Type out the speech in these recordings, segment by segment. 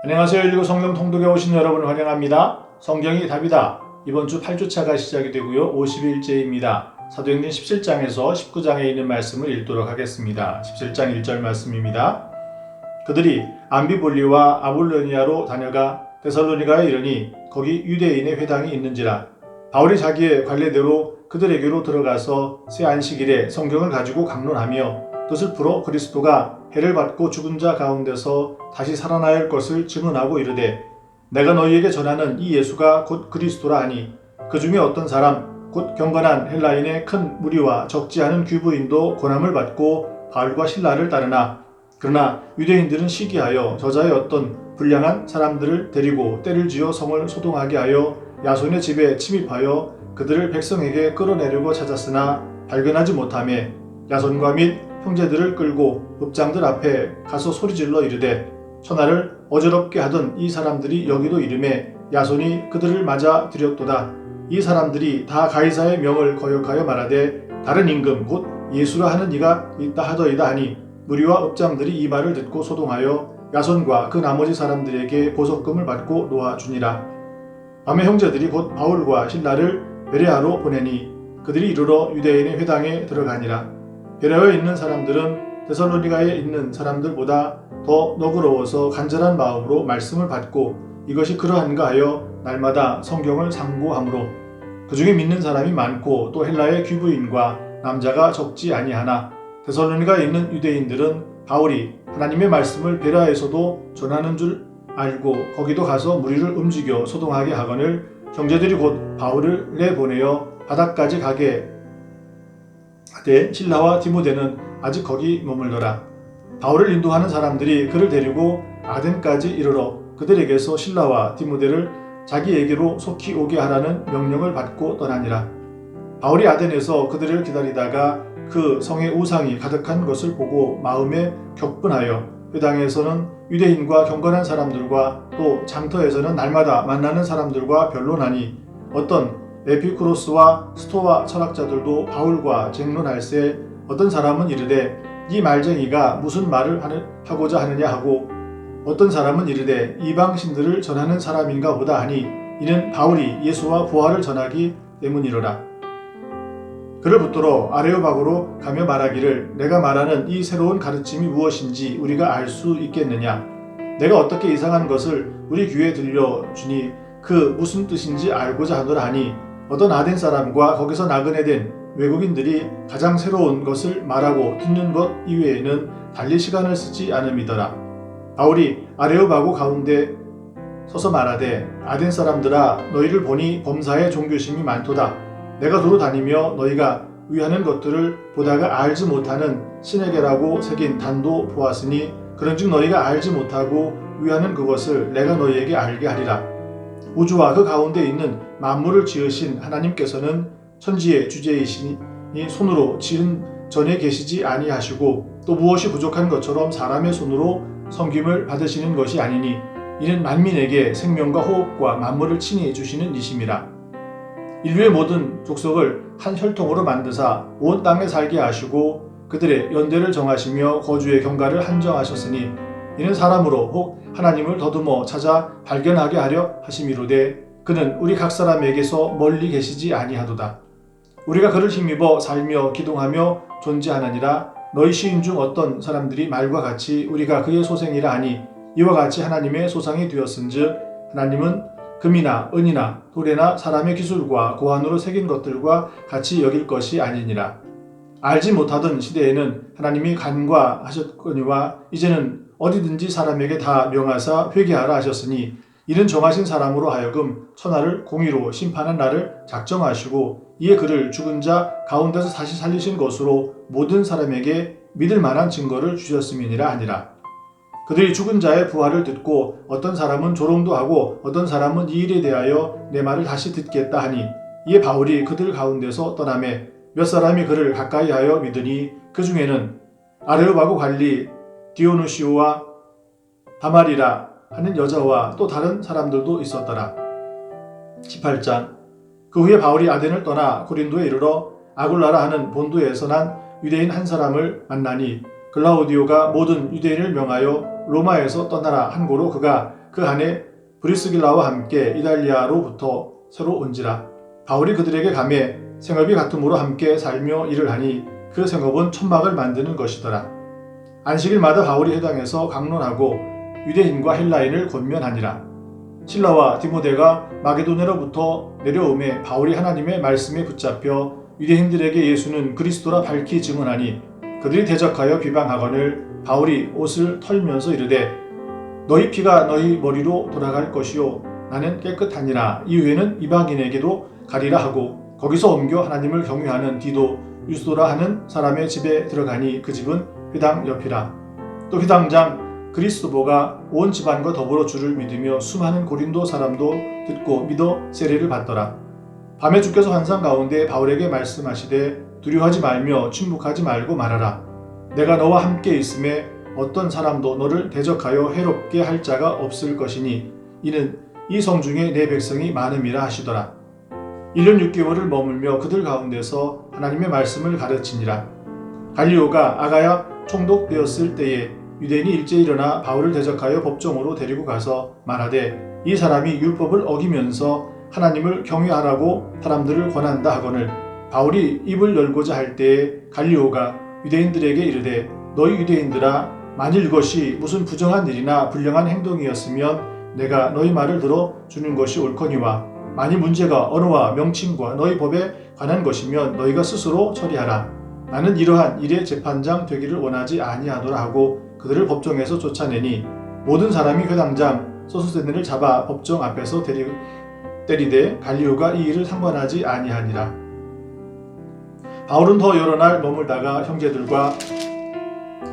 안녕하세요. 119 성령 통독에 오신 여러분을 환영합니다. 성경이 답이다. 이번 주 8주차가 시작이 되고요. 50일째입니다. 사도행전 17장에서 19장에 있는 말씀을 읽도록 하겠습니다. 17장 1절 말씀입니다. 그들이 암비볼리와 아볼로니아로 다녀가 데살로니가에 이르니 거기 유대인의 회당이 있는지라. 바울이 자기의 관례대로 그들에게로 들어가서 새 안식일에 성경을 가지고 강론하며 뜻을 풀어 그리스도가 해를 받고 죽은 자 가운데서 다시 살아나야 할 것을 증언하고 이르되 내가 너희에게 전하는 이 예수가 곧 그리스도라 하니 그 중에 어떤 사람 곧 경건한 헬라인의 큰 무리와 적지 않은 귀부인도 고난을 받고 바울과 실라를 따르나 그러나 유대인들은 시기하여 저자의 어떤 불량한 사람들을 데리고 때를 지어 성을 소동하게 하여 야손의 집에 침입하여 그들을 백성에게 끌어내려고 찾았으나 발견하지 못하매 야손과 및 형제들을 끌고 읍장들 앞에 가서 소리질러 이르되 천하를 어지럽게 하던 이 사람들이 여기도 이름에 야손이 그들을 맞아 들였도다. 이 사람들이 다 가이사의 명을 거역하여 말하되 다른 임금 곧 예수라 하는 이가 있다 하더이다 하니 무리와 읍장들이 이 말을 듣고 소동하여 야손과 그 나머지 사람들에게 보석금을 받고 놓아주니라. 밤에 형제들이 곧 바울과 실라를 베레아로 보내니 그들이 이르러 유대인의 회당에 들어가니라. 베레아에 있는 사람들은 데살로니가에 있는 사람들보다 더 너그러워서 간절한 마음으로 말씀을 받고 이것이 그러한가 하여 날마다 성경을 상고하므로 그 중에 믿는 사람이 많고 또 헬라의 귀부인과 남자가 적지 아니하나 데살로니가에 있는 유대인들은 바울이 하나님의 말씀을 베레아에서도 전하는 줄 알고 거기도 가서 무리를 움직여 소동하게 하거늘 형제들이 곧 바울을 내보내어 바다까지 가게 하되 실라와 디모데는 아직 거기 머물더라. 바울을 인도하는 사람들이 그를 데리고 아덴까지 이르러 그들에게서 실라와 디모데를 자기에게로 속히 오게 하라는 명령을 받고 떠나니라. 바울이 아덴에서 그들을 기다리다가 그 성의 우상이 가득한 것을 보고 마음에 격분하여 회당에서는 유대인과 경건한 사람들과 또 장터에서는 날마다 만나는 사람들과 변론하니 어떤 에피쿠로스와 스토아 철학자들도 바울과 쟁론할세 어떤 사람은 이르되 이 말쟁이가 무슨 말을 하고자 하느냐 하고 어떤 사람은 이르되 이방신들을 전하는 사람인가 보다 하니 이는 바울이 예수와 부활을 전하기 때문이로라. 그를 붙들어 아레오바고로 가며 말하기를 내가 말하는 이 새로운 가르침이 무엇인지 우리가 알 수 있겠느냐. 내가 어떻게 이상한 것을 우리 귀에 들려주니 그 무슨 뜻인지 알고자 하노라 하니 어떤 아덴 사람과 거기서 나그네 된 외국인들이 가장 새로운 것을 말하고 듣는 것 이외에는 달리 시간을 쓰지 않음이더라. 바울이 아레오바고 가운데 서서 말하되 아덴 사람들아 너희를 보니 범사에 종교심이 많도다. 내가 도로 다니며 너희가 위하는 것들을 보다가 알지 못하는 신에게라고 새긴 단도 보았으니 그런즉 너희가 알지 못하고 위하는 그것을 내가 너희에게 알게 하리라. 우주와 그 가운데 있는 만물을 지으신 하나님께서는 천지의 주제이시니 손으로 지은 전에 계시지 아니하시고 또 무엇이 부족한 것처럼 사람의 손으로 섬김을 받으시는 것이 아니니 이는 만민에게 생명과 호흡과 만물을 친히 주시는 이심이라. 인류의 모든 족속을 한 혈통으로 만드사 온 땅에 살게 하시고 그들의 연대를 정하시며 거주의 경과를 한정하셨으니 이는 사람으로 혹 하나님을 더듬어 찾아 발견하게 하려 하심이로되 그는 우리 각 사람에게서 멀리 계시지 아니하도다. 우리가 그를 힘입어 살며 기동하며 존재하느니라. 너희 시인 중 어떤 사람들이 말과 같이 우리가 그의 소생이라 하니 이와 같이 하나님의 소상이 되었은즉 하나님은 금이나 은이나 돌에나 사람의 기술과 고안으로 새긴 것들과 같이 여길 것이 아니니라. 알지 못하던 시대에는 하나님이 간과하셨거니와 이제는 어디든지 사람에게 다 명하사 회개하라 하셨으니 이는 정하신 사람으로 하여금 천하를 공의로 심판한 날을 작정하시고 이에 그를 죽은 자 가운데서 다시 살리신 것으로 모든 사람에게 믿을 만한 증거를 주셨음이니라 하니라. 그들이 죽은 자의 부활을 듣고 어떤 사람은 조롱도 하고 어떤 사람은 이 일에 대하여 내 말을 다시 듣겠다 하니 이에 바울이 그들 가운데서 떠나매 몇 사람이 그를 가까이 하여 믿으니 그 중에는 아레오바고 관리 디오누시오와 다말이라 하는 여자와 또 다른 사람들도 있었더라. 18장 그 후에 바울이 아덴을 떠나 고린도에 이르러 아굴라라 하는 본도에서 난 유대인 한 사람을 만나니 글라우디오가 모든 유대인을 명하여 로마에서 떠나라 한 고로 그가 그 안에 브리스길라와 함께 이달리아로부터 새로 온지라. 바울이 그들에게 가매 생업이 같음으로 함께 살며 일을 하니 그 생업은 천막을 만드는 것이더라. 안식일마다 바울이 회당에서 강론하고 유대인과 헬라인을 권면하니라. 실라와 디모데가 마게도냐로부터 내려오매 바울이 하나님의 말씀에 붙잡혀 유대인들에게 예수는 그리스도라 밝히 증언하니 그들이 대적하여 비방하거늘 바울이 옷을 털면서 이르되 너희 피가 너희 머리로 돌아갈 것이요 나는 깨끗하니라. 이후에는 이방인에게도 가리라 하고 거기서 옮겨 하나님을 경외하는 디도 유스도라 하는 사람의 집에 들어가니 그 집은 회당 옆이라. 또 회당장 그리스도보가 온 집안과 더불어 주를 믿으며 수많은 고린도 사람도 듣고 믿어 세례를 받더라. 밤에 주께서 환상 가운데 바울에게 말씀하시되 두려워하지 말며 침묵하지 말고 말하라. 내가 너와 함께 있음에 어떤 사람도 너를 대적하여 해롭게 할 자가 없을 것이니 이는 이 성중에 내 백성이 많음이라 하시더라. 1년 6개월을 머물며 그들 가운데서 하나님의 말씀을 가르치니라. 갈리오가 아가야 총독되었을 때에 유대인이 일제히 일어나 바울을 대적하여 법정으로 데리고 가서 말하되 이 사람이 율법을 어기면서 하나님을 경외하라고 사람들을 권한다 하거늘 바울이 입을 열고자 할 때에 갈리오가 유대인들에게 이르되 너희 유대인들아 만일 이것이 무슨 부정한 일이나 불량한 행동이었으면 내가 너희 말을 들어 주는 것이 옳거니와 만일 문제가 언어와 명칭과 너희 법에 관한 것이면 너희가 스스로 처리하라. 나는 이러한 일의 재판장 되기를 원하지 아니하노라 하고 그들을 법정에서 쫓아내니 모든 사람이 회당장 소스데네를 잡아 법정 앞에서 때리되 갈리오가 이 일을 상관하지 아니하니라. 바울은 더 여러 날 머물다가 형제들과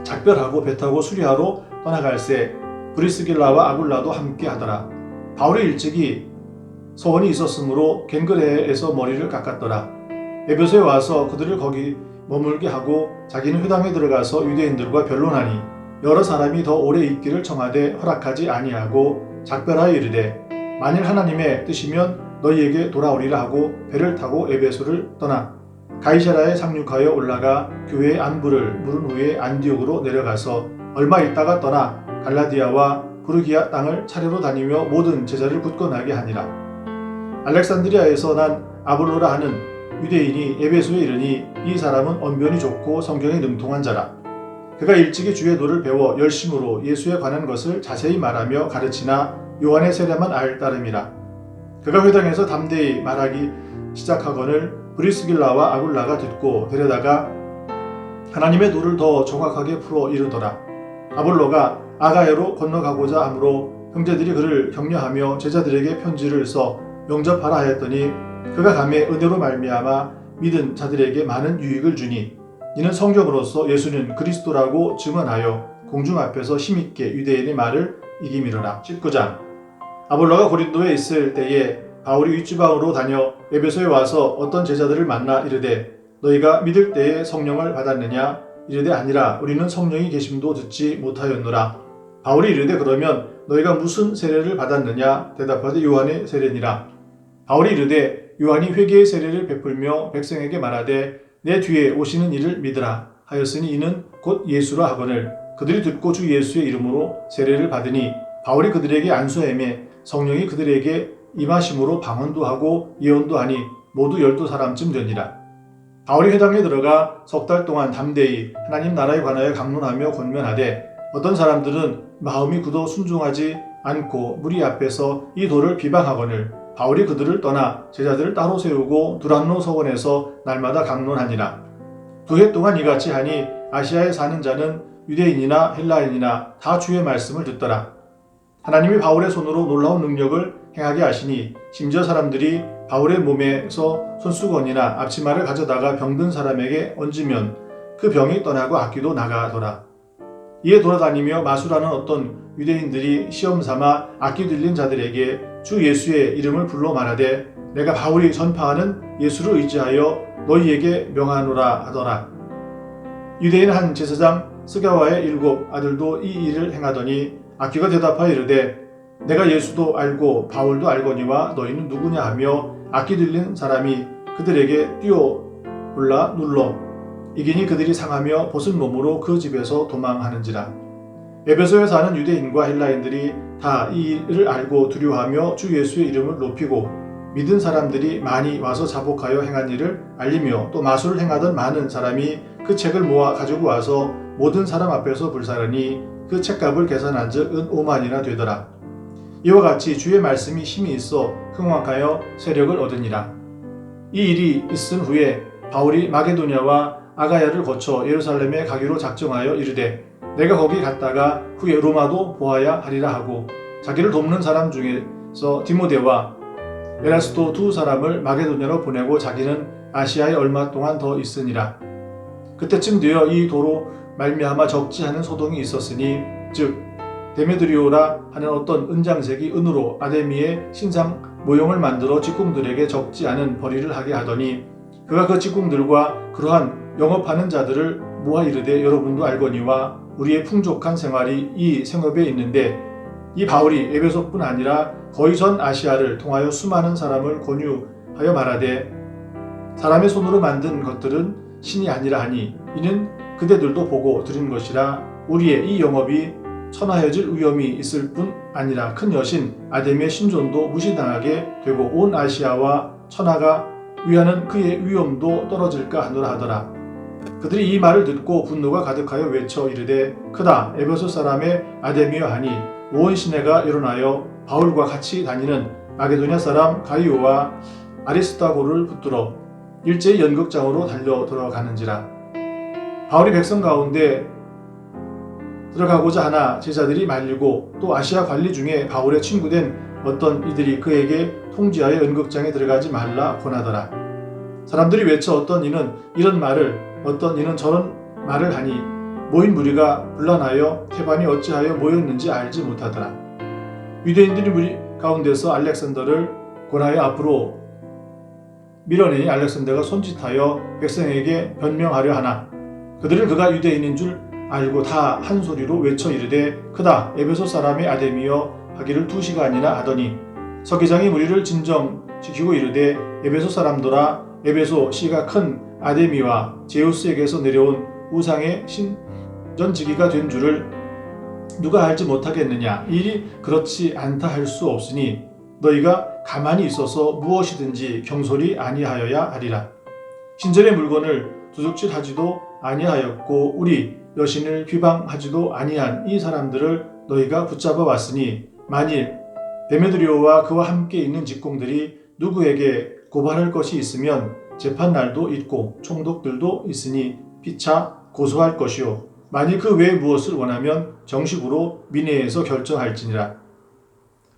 작별하고 배 타고 수리하러 떠나갈새 브리스길라와 아굴라도 함께 하더라. 바울이 일찍이 소원이 있었으므로 갱그레에서 머리를 깎았더라. 에베소에 와서 그들을 거기 머물게 하고 자기는 회당에 들어가서 유대인들과 변론하니 여러 사람이 더 오래 있기를 청하되 허락하지 아니하고 작별하여 이르되 만일 하나님의 뜻이면 너희에게 돌아오리라 하고 배를 타고 에베소를 떠나 가이사라에 상륙하여 올라가 교회의 안부를 물은 후에 안디옥으로 내려가서 얼마 있다가 떠나 갈라디아와 부르기아 땅을 차례로 다니며 모든 제자를 굳건하게 하니라. 알렉산드리아에서 난 아볼로라 하는 유대인이 에베소에 이르니 이 사람은 언변이 좋고 성경에 능통한 자라. 그가 일찍이 주의 도를 배워 열심으로 예수에 관한 것을 자세히 말하며 가르치나 요한의 세례만 알 따름이라. 그가 회당에서 담대히 말하기 시작하거늘 브리스길라와 아굴라가 듣고 데려다가 하나님의 도를 더 정확하게 풀어 이르더라. 아볼로가 아가야로 건너가고자 하므로 형제들이 그를 격려하며 제자들에게 편지를 써 영접하라 하였더니 그가 감에 은혜로 말미암아 믿은 자들에게 많은 유익을 주니 이는 성경으로서 예수는 그리스도라고 증언하여 공중 앞에서 힘있게 유대인의 말을 이기미르라. 19장 아볼로가 고린도에 있을 때에 바울이 윗지방으로 다녀 에베소에 와서 어떤 제자들을 만나 이르되 너희가 믿을 때에 성령을 받았느냐? 이르되 아니라 우리는 성령이 계심도 듣지 못하였노라. 바울이 이르되 그러면 너희가 무슨 세례를 받았느냐? 대답하되 요한의 세례니라. 바울이 이르되 요한이 회개의 세례를 베풀며 백성에게 말하되 내 뒤에 오시는 이를 믿으라 하였으니 이는 곧 예수라 하거늘 그들이 듣고 주 예수의 이름으로 세례를 받으니 바울이 그들에게 안수하며 성령이 그들에게 임하심으로 방언도 하고 예언도 하니 모두 12사람쯤 되니라. 바울이 회당에 들어가 석 달 동안 담대히 하나님 나라에 관하여 강론하며 권면하되 어떤 사람들은 마음이 굳어 순종하지 않고 무리 앞에서 이 도를 비방하거늘 바울이 그들을 떠나 제자들을 따로 세우고 두란노 서원에서 날마다 강론하니라. 2해 동안 이같이 하니 아시아에 사는 자는 유대인이나 헬라인이나 다 주의 말씀을 듣더라. 하나님이 바울의 손으로 놀라운 능력을 행하게 하시니 심지어 사람들이 바울의 몸에서 손수건이나 앞치마를 가져다가 병든 사람에게 얹으면 그 병이 떠나고 악귀도 나가더라. 이에 돌아다니며 마술하는 어떤 유대인들이 시험삼아 악귀 들린 자들에게 주 예수의 이름을 불러 말하되 내가 바울이 전파하는 예수를 의지하여 너희에게 명하노라 하더라. 유대인 한 제사장 스가와의 7 아들도 이 일을 행하더니 악귀가 대답하여 이르되 내가 예수도 알고 바울도 알거니와 너희는 누구냐 하며 악귀 들린 사람이 그들에게 뛰어 올라 눌러 이기니 그들이 상하며 벗은 몸으로 그 집에서 도망하는지라. 에베소에 사는 유대인과 헬라인들이 다 이 일을 알고 두려워하며 주 예수의 이름을 높이고 믿은 사람들이 많이 와서 자복하여 행한 일을 알리며 또 마술을 행하던 많은 사람이 그 책을 모아 가지고 와서 모든 사람 앞에서 불사르니 그 책값을 계산한즉 은 5만이나 되더라. 이와 같이 주의 말씀이 힘이 있어 흥왕하여 세력을 얻으니라. 이 일이 있은 후에 바울이 마게도냐와 아가야를 거쳐 예루살렘에 가기로 작정하여 이르되 내가 거기 갔다가 후에 로마도 보아야 하리라 하고 자기를 돕는 사람 중에서 디모데와 에라스도 두 사람을 마게도냐로 보내고 자기는 아시아에 얼마 동안 더 있으니라. 그때쯤 되어 이 도로 말미암아 적지 않은 소동이 있었으니 즉 데메드리오라 하는 어떤 은장색이 은으로 아데미의 신상 모형을 만들어 직공들에게 적지 않은 벌이를 하게 하더니 그가 그 직공들과 그러한 영업하는 자들을 모아 이르되 여러분도 알거니와 우리의 풍족한 생활이 이 생업에 있는데 이 바울이 에베소뿐 아니라 거의 전 아시아를 통하여 수많은 사람을 권유하여 말하되 사람의 손으로 만든 것들은 신이 아니라 하니 이는 그대들도 보고 들은 것이라 우리의 이 영업이 천하여질 위험이 있을 뿐 아니라 큰 여신 아데미의 신존도 무시당하게 되고 온 아시아와 천하가 위하는 그의 위엄도 떨어질까 하노라 하더라. 그들이 이 말을 듣고 분노가 가득하여 외쳐 이르되 크다 에베소 사람의 아데미여 하니 온 시내가 일어나여 바울과 같이 다니는 마게도냐 사람 가이오와 아리스타고를 붙들어 일제히 연극장으로 달려 들어가는지라. 바울이 백성 가운데 들어가고자 하나 제자들이 말리고 또 아시아 관리 중에 바울의 친구된 어떤 이들이 그에게 통지하여 연극장에 들어가지 말라 권하더라. 사람들이 외쳐 어떤 이는 이런 말을 어떤 이는 저런 말을 하니 모인 무리가 분란하여 태반이 어찌하여 모였는지 알지 못하더라. 유대인들이 무리 가운데서 알렉산더를 권하여 앞으로 밀어내니 알렉산더가 손짓하여 백성에게 변명하려 하나 그들은 그가 유대인인 줄 알고 다 한 소리로 외쳐 이르되 크다 에베소 사람의 아데미여 하기를 2시간이나 하더니 서기장이 무리를 진정시키고 이르되 에베소 사람들아 에베소 시가 큰 아데미와 제우스에게서 내려온 우상의 신전지기가 된 줄을 누가 알지 못하겠느냐. 이 일이 그렇지 않다 할 수 없으니 너희가 가만히 있어서 무엇이든지 경솔이 아니하여야 하리라. 신전의 물건을 도둑질하지도 아니하였고 우리 여신을 비방하지도 아니한 이 사람들을 너희가 붙잡아 왔으니 만일 데메드리오와 그와 함께 있는 직공들이 누구에게 고발할 것이 있으면 재판날도 있고 총독들도 있으니 피차 고소할 것이요 만일 그 외에 무엇을 원하면 정식으로 민회에서 결정할지니라.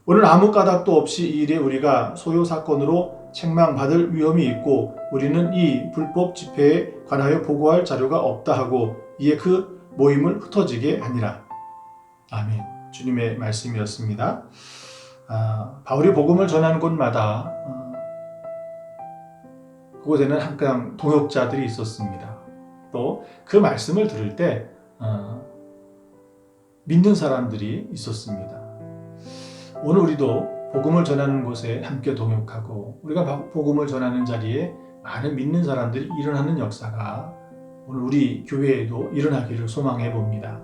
오늘 아무 까닭도 없이 이 일에 우리가 소요 사건으로 책망받을 위험이 있고 우리는 이 불법 집회에 관하여 보고할 자료가 없다 하고 이에 그 모임을 흩어지게 하니라. 아멘. 주님의 말씀이었습니다. 바울이 복음을 전하는 곳마다 그곳에는 항상 동역자들이 있었습니다. 또 그 말씀을 들을 때 믿는 사람들이 있었습니다. 오늘 우리도 복음을 전하는 곳에 함께 동역하고 우리가 복음을 전하는 자리에 많은 믿는 사람들이 일어나는 역사가 오늘 우리 교회에도 일어나기를 소망해 봅니다.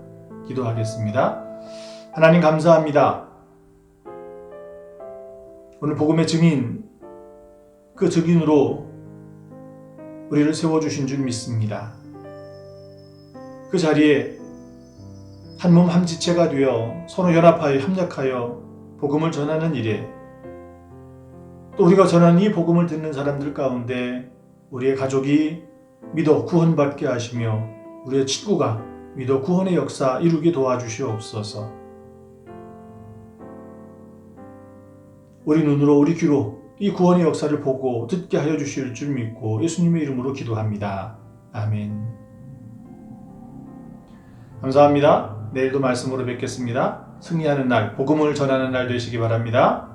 기도하겠습니다. 하나님 감사합니다. 오늘 복음의 증인, 그 증인으로 우리를 세워주신 줄 믿습니다. 그 자리에 한 몸 한 지체가 되어 서로 연합하여 협력하여 복음을 전하는 일에 또 우리가 전하는 이 복음을 듣는 사람들 가운데 우리의 가족이 믿어 구원받게 하시며 우리의 친구가 믿어 구원의 역사 이루게 도와주시옵소서. 우리 눈으로 우리 귀로 이 구원의 역사를 보고 듣게 하여 주실 줄 믿고 예수님의 이름으로 기도합니다. 아멘. 감사합니다. 내일도 말씀으로 뵙겠습니다. 승리하는 날, 복음을 전하는 날 되시기 바랍니다.